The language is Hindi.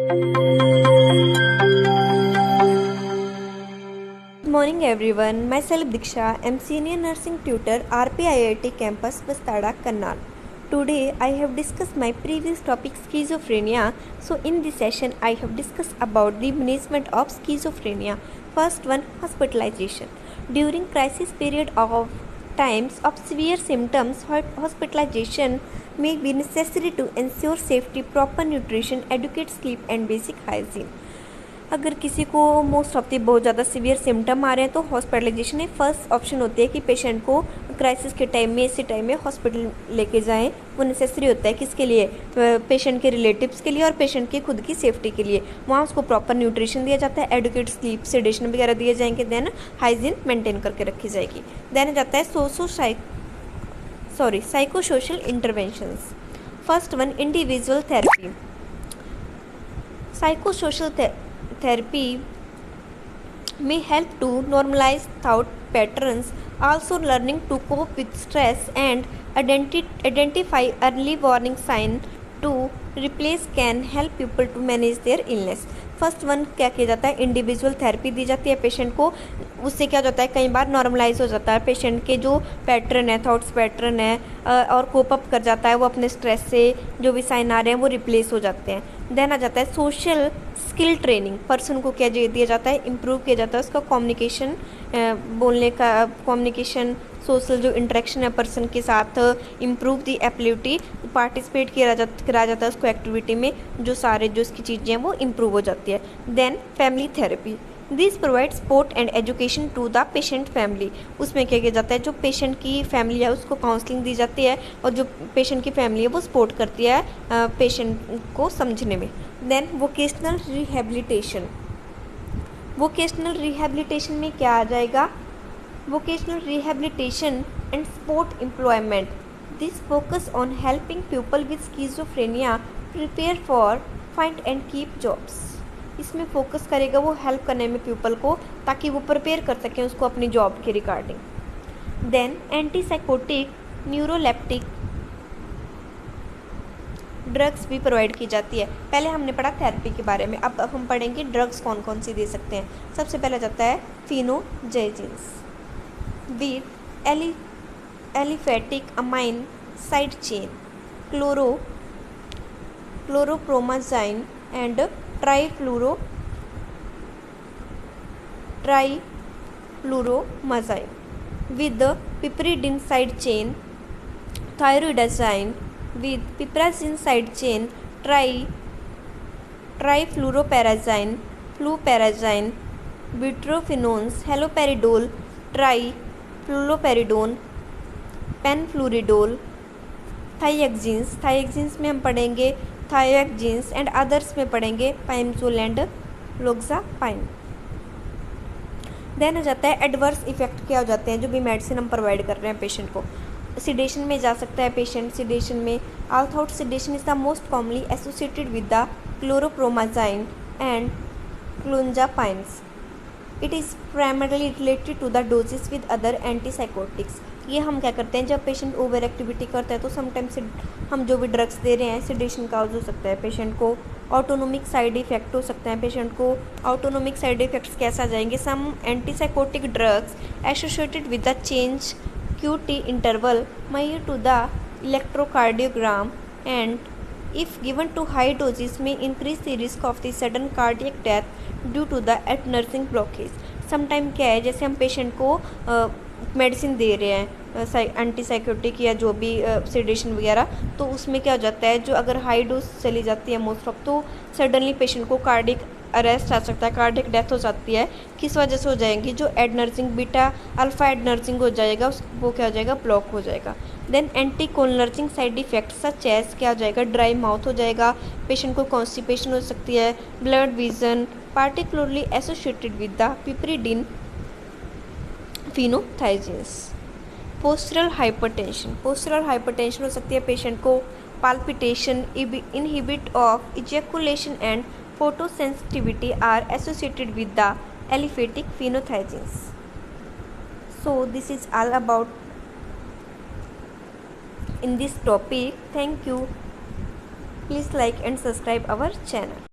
Good morning everyone, myself Diksha, I'm senior nursing tutor RPIIT campus Bastada, Karnal. Today I have discussed my previous topic schizophrenia. So in this session I have discussed about the management of schizophrenia. First one, hospitalization. During crisis period of times of severe symptoms, hospitalization may be necessary to ensure safety, proper nutrition, adequate sleep and basic hygiene. अगर किसी को मोस्ट ऑफ दी बहुत ज़्यादा सीवियर सिम्टम आ रहे हैं तो हॉस्पिटलाइजेशन एक फर्स्ट ऑप्शन होती है कि पेशेंट को क्राइसिस के टाइम में इसी टाइम में हॉस्पिटल लेके जाएं। वो नेसेसरी होता है किसके लिए, पेशेंट के रिलेटिव्स के लिए और पेशेंट की खुद की सेफ्टी के लिए। वहाँ उसको प्रॉपर न्यूट्रिशन दिया जाता है, एडुकेट स्लीप, सेडेशन वगैरह दिए जाएंगे, देन हाइजीन मेंटेन करके रखी जाएगी। देन जाता है psycho social interventions. First one, individual therapy. Psycho social therapy may help to normalize thought patterns, also learning to cope with stress and identify early warning signs to replace can help people to manage their illness. First one क्या किया जाता है, इंडिविजुअल थेरेपी दी जाती है पेशेंट को। उससे क्या होता है, कई बार नॉर्मलाइज हो जाता है पेशेंट के जो पैटर्न है, थॉट्स पैटर्न है, और कोप अप कर जाता है वो अपने स्ट्रेस से। जो भी साइन आ रहे हैं वो रिप्लेस हो जाते हैं। देन आ जाता है सोशल स्किल ट्रेनिंग। पर्सन को क्या दिया जाता है, इम्प्रूव किया जाता है उसका कम्युनिकेशन, बोलने का कम्युनिकेशन, सोशल जो इंटरेक्शन है पर्सन के साथ, इम्प्रूव दी एबिलिटी, पार्टिसिपेट करा जाता है उसको एक्टिविटी में, जो सारे जो इसकी चीज़ें हैं वो इम्प्रूव हो जाती है। Then family therapy, this provide support and education to the patient family. उसमें क्या किया जाता है, जो पेशेंट की फैमिली है उसको काउंसलिंग दी जाती है और जो पेशेंट की फैमिली है वो सपोर्ट करती है पेशेंट को समझने में। Then vocational rehabilitation. Vocational rehabilitation में क्या आ जाएगा, vocational rehabilitation and sport employment. This focus on helping people with schizophrenia prepare for find and keep jobs. इसमें फोकस करेगा वो हेल्प करने में पीपल को, ताकि वो प्रिपेयर कर सकें उसको अपनी जॉब के regarding. Then antipsychotic neuroleptic drugs भी प्रोवाइड की जाती है। पहले हमने पढ़ा थेरेपी के बारे में, अब हम पढ़ेंगे ड्रग्स कौन कौन सी दे सकते हैं। सबसे पहला जाता है फिनोजेजिन्स with aliphatic amine side chain, chloropromazine and trifluoromazine with the piperidine side chain, thyroidazine with piperazine side chain, trifluoroperazine, fluperazine, butyrophenones, haloperidol, फ्लूरोपेरिडोन, पेनफ्लूरिडोल, थाइएक्सिन्स में हम पढ़ेंगे थायोएक्सिन्स एंड अदर्स में पढ़ेंगे पाइमजोल एंड लोक्सापाइन। देन हो जाता है एडवर्स इफेक्ट। क्या हो जाते हैं, जो भी मेडिसिन हम प्रोवाइड कर रहे हैं पेशेंट को। सिडेशन में जा सकता है पेशेंट, सिडेशन में ऑर्थोड sedation is the most commonly associated with the chlorpromazine and clozapines. It is primarily related to the doses with other antipsychotics. ये हम क्या करते हैं, जब पेशेंट ओवर एक्टिविटी करता है तो समटाइम्स हम जो भी ड्रग्स दे रहे हैं सिडेशन काउज हो सकता है पेशेंट को, ऑटोनोमिक साइड इफेक्ट हो सकता है पेशेंट को। ऑटोनोमिक साइड इफेक्ट्स कैसा जाएंगे, some antipsychotic drugs associated with the change QT interval may to the electrocardiogram and if given to high doses may increase the risk of the sudden cardiac death due to the nursing blockage. Sometime क्या है, जैसे हम पेशेंट को मेडिसिन दे रहे हैं एंटीसाइकोटिक या जो भी सेडेशन वगैरह, तो उसमें क्या हो जाता है, जो अगर हाई डोज चली जाती है मोस्ट ऑफ, तो सडनली पेशेंट को कार्डिक अरेस्ट आ सकता है, कार्डिक डेथ हो जाती है। किस वजह से हो जाएंगी, जो एडनर्जिंग बीटा अल्फा एडनर्जिंग हो जाएगा वो क्या हो जाएगा, ब्लॉक हो जाएगा। Then anticholinergic side effect such as क्या हो जाएगा, ड्राई माउथ हो जाएगा, पेशेंट को कॉन्स्टिपेशन हो सकती है, blood vision particularly associated with the piperidine phenothiazines. Postural hypertension हो सकती है पेशेंट को, palpitation, inhibit of ejaculation and photosensitivity are associated with the aliphatic phenothiazines. So this is all about in this topic. Thank you. Please like and subscribe our channel.